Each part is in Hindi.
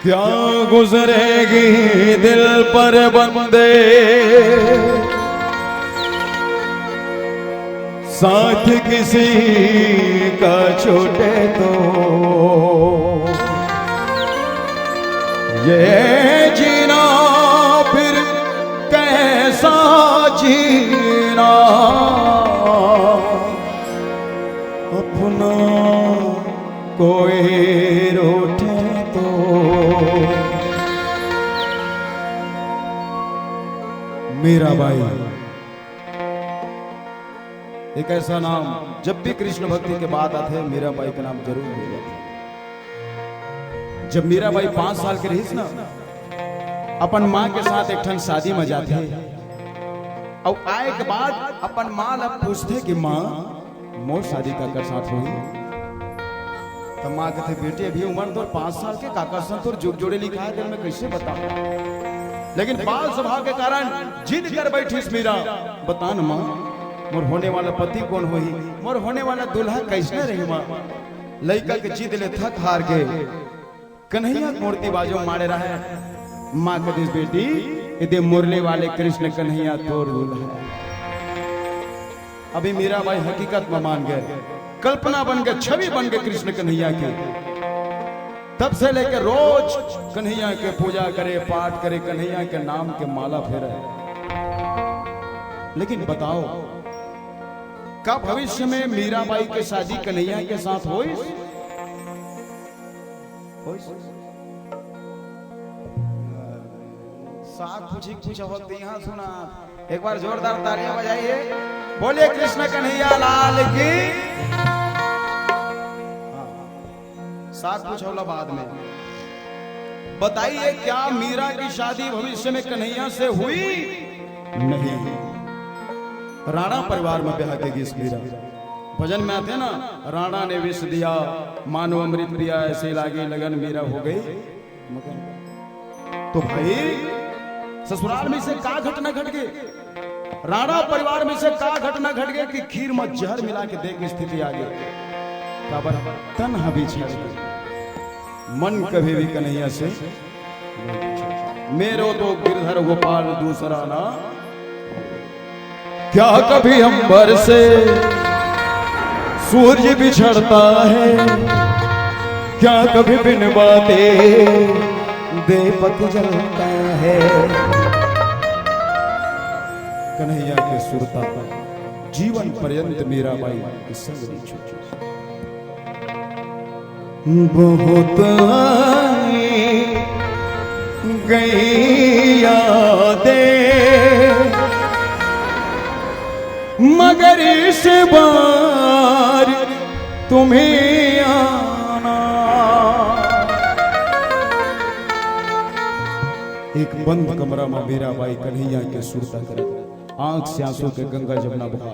क्या गुजरेगी दिल पर बंदे साथ किसी का छूटे तो ये जीना फिर कैसा जीना अपना कोई रूठे तो। मीराबाई एक ऐसा नाम जब भी कृष्ण भक्ति के बाद आते हैं मीराबाई का नाम जरूर मिल जाता है। जब मीराबाई 5 साल की रही ना अपन माँ के साथ एक ठन शादी में जाते और आए के बाद अपन माँ लब पूछते कि माँ मोर शादी काकर साथ हुई तो माँ कहते बेटे अभी उम्र तो 5 साल के काका साथ तो जुग जोड़े लिखा है मैं कैसे बताऊं। लेकिन बाल स्वभाव के कारण जिद कर बैठी मीरा बता न माँ मोर होने वाला पति कौन हुई मोर होने वाला दूल्हा कैसे रही माँ। लड़का के जिद ले थक हार के कन्हैया मूर्ति बाजो मारे रहा है। माँ कहती बेटी यदि मुरली वाले कृष्ण कन्हैया तोर दूल्हा। अभी मीराबाई हकीकत में मान गए कल्पना बन गए छवि बन गए कृष्ण कन्हैया की। तब से लेकर रोज कन्हैया के पूजा करे पाठ करे कन्हैया के नाम के माला फेरे। लेकिन बताओ क्या भविष्य में मीराबाई की शादी कन्हैया के साथ होई? साथ कुछ वक्त यहाँ सुना एक बार जोरदार तालियां बजाइए बोलिए कृष्ण कन्हैया लाल की। साथ कुछ होला बाद में बताइए क्या मीरा की शादी भविष्य में कन्हैया से हुई? नहीं। राणा परिवार में ब्याह के गीत मीरा भजन में आते ना राणा ने विष दिया मानो अमृत दिया ऐसे लागे लगन मीरा हो गई। तो भाई ससुराल में से का घटना घट गई राणा परिवार में से का घटना घट गई कि खीर में जहर मिला के दे की स्थिति आ गई। तन्हा बिछड़ मन कभी भी कन्हैया से मेरो तो गिरधर गोपाल दूसरा ना। क्या कभी अंबर से सूरज बिछड़ता है क्या कभी बिन बाते दीपक जलता है। कन्हैया के सुरता जीवन पर्यंत मीराबाई की संग नहीं छूटी। बहुत गई यादें मगर इस बार तुम्हें आना। एक बंद कमरा में मीराबाई कन्हैया के सुरता करे आंख से आंसू के गंगा जमुना बहा।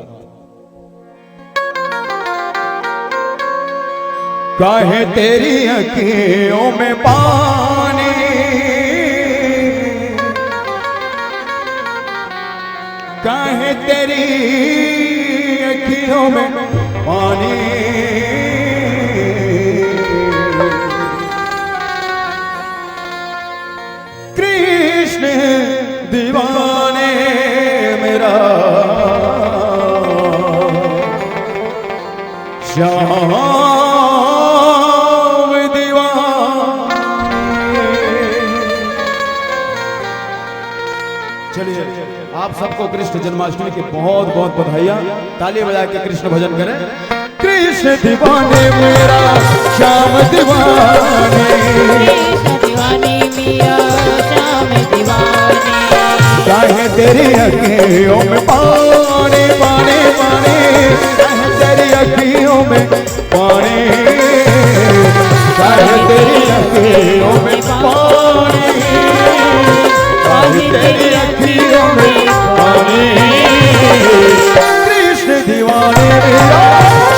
काहे तेरी अखियों में पानी काहे तेरी अखियों में पानी कृष्ण दीवाने मेरा श्याम आप सबको कृष्ण जन्माष्टमी की बहुत बहुत बधाइयां। ताली बजा के कृष्ण भजन करें। कृष्ण दीवाने मेरा श्याम दीवाने कृष्ण दीवाने मेरा श्याम दीवाने चाहे तेरी अखियों में पानी पानी पानी चाहे तेरी अखियों में पानी चाहे तेरी अखियों में पानी चाहे तेरी अखियों में कृष्ण दीवाने मेरा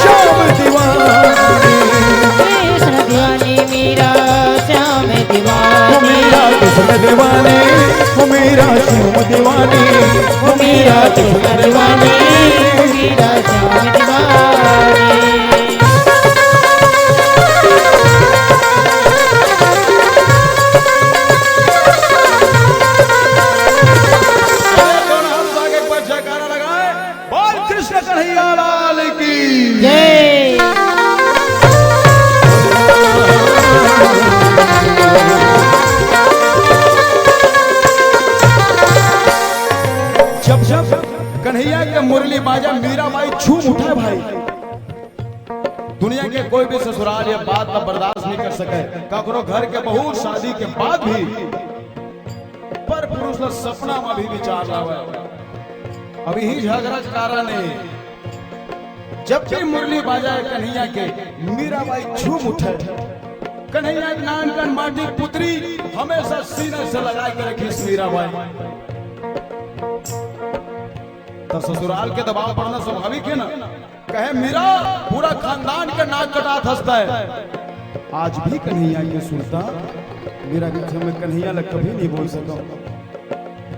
श्याम दीवाने कृष्ण दीवाने मेरा श्याम दीवाने मेरा कृष्ण दीवाने मेरा श्याम दीवाने मेरा कृष्ण दीवाने मेरा श्याम दीवाने। बाजा मीराबाई झूम उठे भाई। दुनिया के कोई भी ससुराल ये बात का बर्दाश्त नहीं कर सके, ककरो घर के बहुत शादी के बाद भी पर पुरुष का सपना में भी विचार लावे। अभी ही झगड़ा कारण है जब भी मुरली बाजाए कन्हैया के मीराबाई झूम उठे। कन्हैया एक नानकन माटी पुत्री हमेशा सीने से लगा के रखी मीराबाई। तो ससुराल के दबाव पड़ना स्वाभाविक है ना। कहे मीरा पूरा खानदान के नाक कटात हंसता है। आज भी कन्हैया के सुनता मीरा के में कन्हैया लग कभी नहीं बोल सका।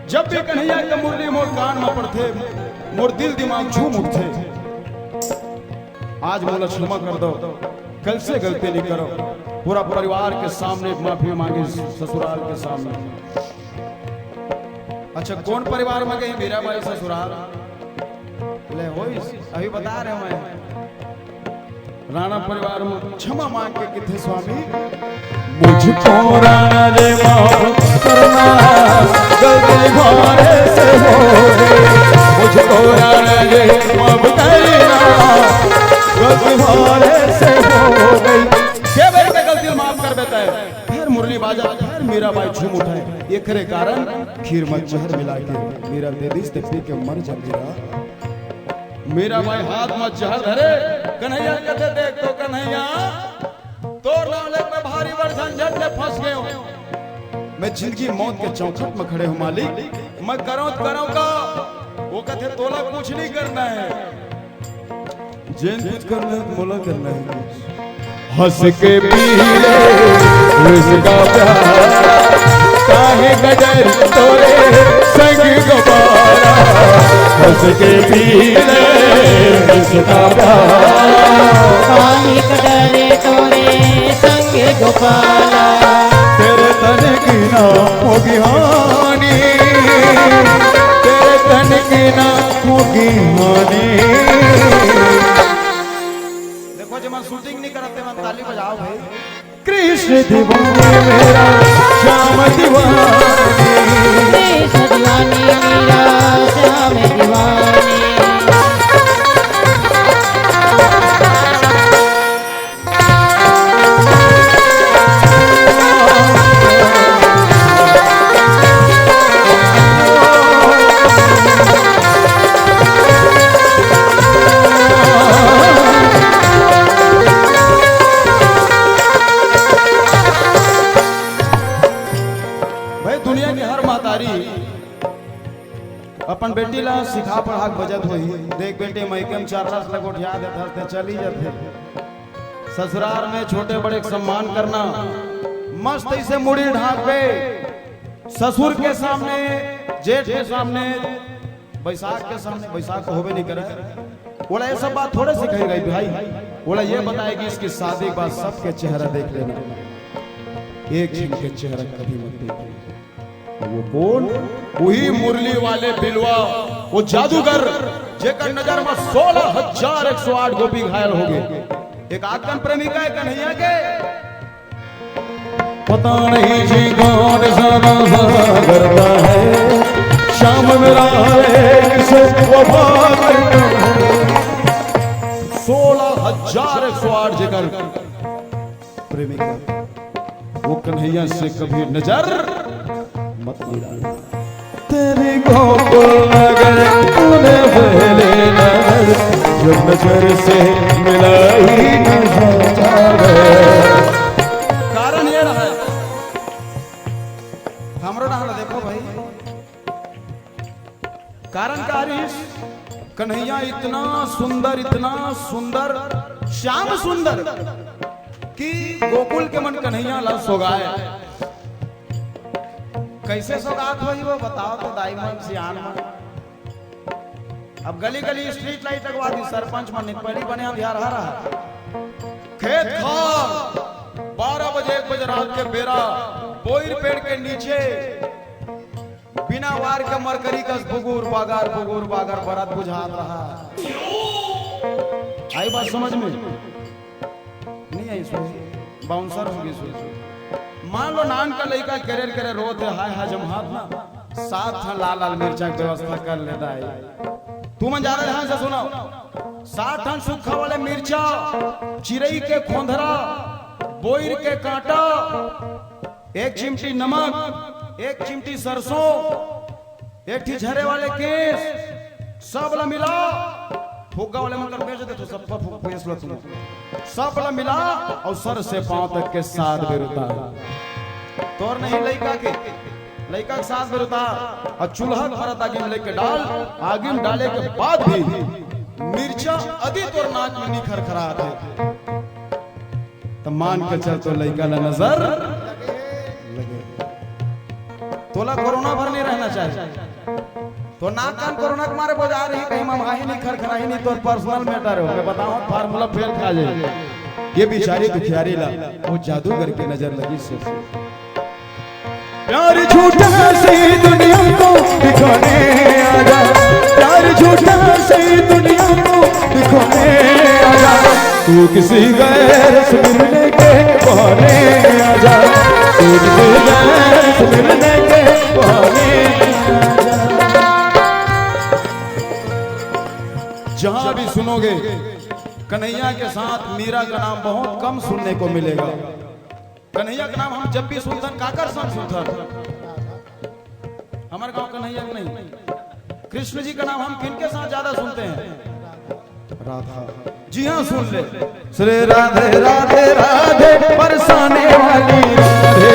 जब भी कन्हैया के मुरली मोर कान में पड़ते मोर दिल दिमाग झूम उठते। आज मोला क्षमा कर दो, कल से गलती नहीं करो। पूरा परिवार के सामने माफी मांगी ससुराल के सामने। अच्छा कौन परिवार में गई मीराबाई ससुराल? ले हो अभी बता रहे मैं राणा परिवार में क्षमा मांग के किथे स्वामी मुझको राणा रे माफ करना गलती घरे से हो गई। मुझको राणा रे माफ करना गलती घरे से हो गई। केवल के गलती माफ कर देता है। फिर मुरली बाजा फिर मीराबाई झूम उठाए। ये करे कारण खीर में जहर मिला के मीरा दे दी पी के मर जा मीरा। मीराबाई हाथ में जहर धरे कन्हैया कहते देख तो कन्हैया तोर लाले पे भारी झंझट में फंस गए हो। मैं जिंदगी मौत के चौखट में खड़े हूँ मालिक, मैं करो का। वो कहते तोला कुछ नहीं करना है, जिन कुछ करना है मोला करना है। हंस के पी ले उसका प्यार काहे गडर तोरे संग गोपाला। हंस के पी ले उसका प्यार काहे गडर तोरे संग गोपाला। तेरे तन की ना होगी हानि, तेरे तन की ना होगी हानि। देखो जब मैं शूटिंग नहीं करते मैं ताली बजाओ भाई। कृष्ण दीवानी मेरा श्याम दीवानी। कृष्ण दीवानी मेरा श्याम दीवानी। अपन बेटी ला सिखा पढ़ा बजत हुई। देख बेटे मैकम 4 रस लग उठा देते चली जाते। ससुराल में छोटे बड़े सम्मान करना मस्त ऐसे मुड़ी ढाक पे ससुर के सामने जेठ के सामने बैसाख के सामने बैसाख होवे नहीं करे। बोला ये सब बात थोड़े सिखाई गई भाई। बोला ये बताएगी इसकी शादी के बाद सबके चेहरा देख लेना, एक क्षण के चेहरा कभी मत देखना। वो कौन? वही मुरली वाले बिलवा, वो जादूगर जेकर नजर में 16,108 गोपी घायल हो गए। एक आत्मन प्रेमिका है कन्हैया के। पता नहीं जी कौन सा करता है शाम मेरा किसे वफा करता है। 16,108 जेकर प्रेमिका, वो कन्हैया से कभी नजर मत मिलाना। तेरी गोकुल नगर तूने पहले नजर जब नजर से मिलाई नजर। कारण ये रहा हमरो ना देखो भाई। कारण का कन्हैया इतना सुंदर श्याम सुंदर कि गोकुल के मन कन्हैया ला सोगाए। कैसे सौगात हुई वो बताओ तो दाई मन सियान मन। अब गली गली स्ट्रीट लाइट लगवा दी, सरपंच मन निकली बने अंधियार रहा। खेत खार 12 बजे 1 बजे रात के बेरा बोईर पेड़ के नीचे बिना वार के मरकरी का बुगुर बागार बरात बुझा रहा। आई बात समझ में नहीं आई? सोच बाउंसर होगी सोच। मान लो नान का लड़का करे रोते हाय हाय जम हाथ ना साथ लाल लाल मिर्चा की व्यवस्था कर लेता है। तू मन ज्यादा ध्यान से सुनो। 60 टन सूखा वाले मिर्चा, चिरई के खोंधरा, बोईर के कांटा, 1 चिमटी नमक, 1 चिमटी सरसों, 1 ठी झरे वाले केस, सब ला मिला। फुग्गा वाले मन कर बेच दे तो सब पेश लो तुम, सब ला मिला और सर से पांव तक के साथ बेरुता। तोर नहीं लड़का के साथ बेरुता और चूल्हा भरत आगे में लेके डाल। आगे में डाले के बाद भी मिर्चा अधि तोर नाक में निखर खरा थे। तो मान के चल तो लड़का ला नजर लगे। तोला कोरोना भर नहीं रहना चाहिए। तो नाक कान कोरोना के मारे बजा रही कहीं ममाही नहीं खरखराही नहीं। तो पर्सनल मैटर है, मैं बताऊं फार्मूला फेल खा जाए। ये बेचारी दुखियारी ला वो जादूगर की नजर लगी से प्यार झूठा से दुनिया को दिखाने आजा, प्यार झूठा से दुनिया को दिखाने आजा। तू किसी गैर से मिलने के बहाने आजा, तू किसी गैर से मिलने के बहाने आजा। जहां भी सुनोगे कन्हैया के साथ मीरा का नाम बहुत कम सुनने को मिलेगा। कन्हैया का नाम हम जब भी सुनते काकर सन सुनते, हमारे गांव कन्हैया नहीं। कृष्ण जी का नाम हम किनके साथ ज्यादा सुनते हैं? राधा जी हाँ, सुन ले। श्री राधे राधे राधे बरसाने वाली राधे,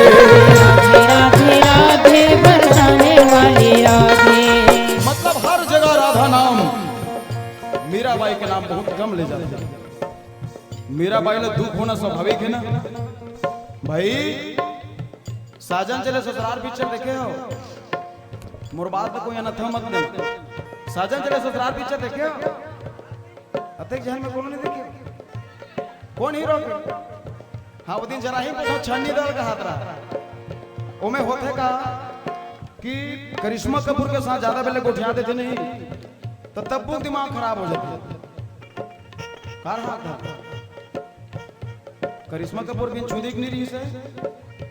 राधे राधे बरसाने वाली राधे। मतलब हर जगह राधा नाम। मीराबाई के नाम बहुत कम ले जाते हैं। मीराबाई ने दुख होना स्वाभाविक है ना भाई। साजन चले ससुराल पिक्चर देखे हो? मुरबाद में कोई अनथा मत नहीं। साजन चले ससुराल पिक्चर देखे हो? अतक जहन में कौन नहीं देखे? कौन हीरो? हाँ, वो दिन जरा ही को छन्नी दल का हाथ रहा। ओमे होते का कि करिश्मा कपूर के साथ ज्यादा पहले गोठिया देते नहीं तो तब वो दिमाग खराब हो जाता है। करिश्मा कपूर भी छुदिक नहीं रही से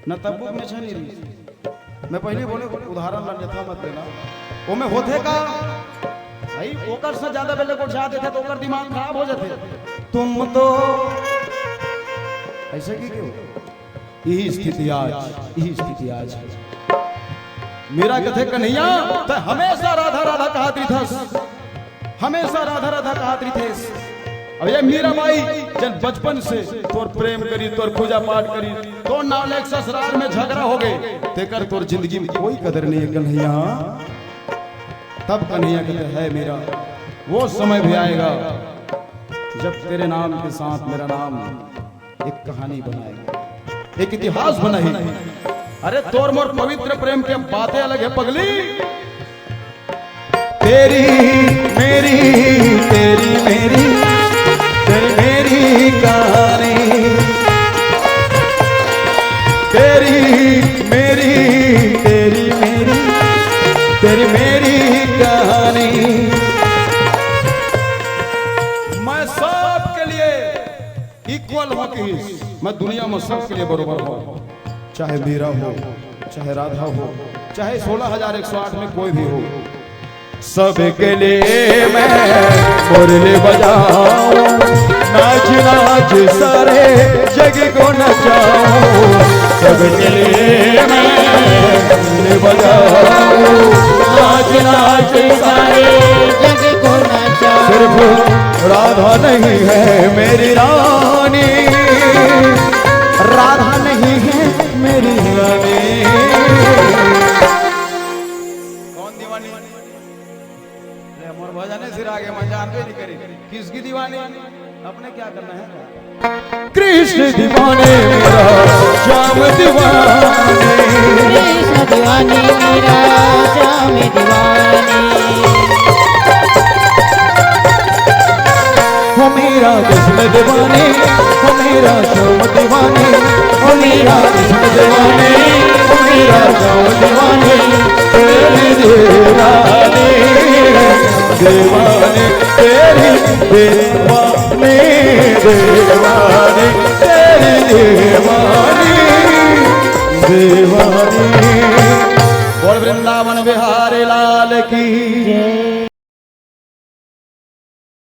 न तब्बू में छ नहीं रही। मैं पहले बोले उदाहरण अन्यथा मत देना। वो में होते का भाई ओकर से ज्यादा पहले को जा देते तो ओकर दिमाग खराब हो जाते। तुम तो ऐसे की क्यों? यही स्थिति आज मेरा कथे कन्हैया तो हमेशा राधा राधा कहती था, हमेशा राधा राधा कहती थे। अब ये मीराबाई जब बचपन से तोर प्रेम करी, तोर पूजा पाठ करी, तो नालेक ससुराल में झगड़ा हो गए तेकर तोर जिंदगी में कोई कदर नहीं है कन्हैया। तब कन्हैया कहते है मेरा वो समय भी आएगा जब तेरे नाम के साथ मेरा नाम एक कहानी बनाएगा, एक इतिहास बनाएगी। अरे तोर मोर पवित्र प्रेम की बातें अलग है पगली। तेरी मेरी तेरी मेरी तेरी मेरी कहानी, तेरी मेरी तेरी मेरी तेरी मेरी कहानी। मैं सबके लिए इक्वल हूं कि मैं दुनिया में सबके लिए बराबर हूं। चाहे मीरा हो, चाहे राधा हो, चाहे 16,108 में कोई भी हो, सबके लिए मैं मुरली बजाऊं, नाच नाच सारे जग को नचाऊं। सबके लिए मैं मुरली बजाऊं, नाच नाच सारे जग को नचाऊं। सिर्फ राधा नहीं है मेरी रानी, राधा नहीं है मेरी रानी। कौन दीवानी? मोर भजन सिर आगे मैं जानते नहीं करी किसकी दीवानी। अपने क्या करना है? कृष्ण दीवाने मेरा श्याम दीवाने, कृष्ण दीवानी मेरा श्याम दीवानी। हो मेरा कृष्ण दीवाने, हो मेरा श्याम दीवाने, हो मेरा कृष्ण दीवाने, हो मेरा श्याम दीवाने। तेरी दीवाने दीवाने तेरी दीवाने दीवाने तेरी दीवानी दीवानी। बोल वृंदावन बिहारी लाल की।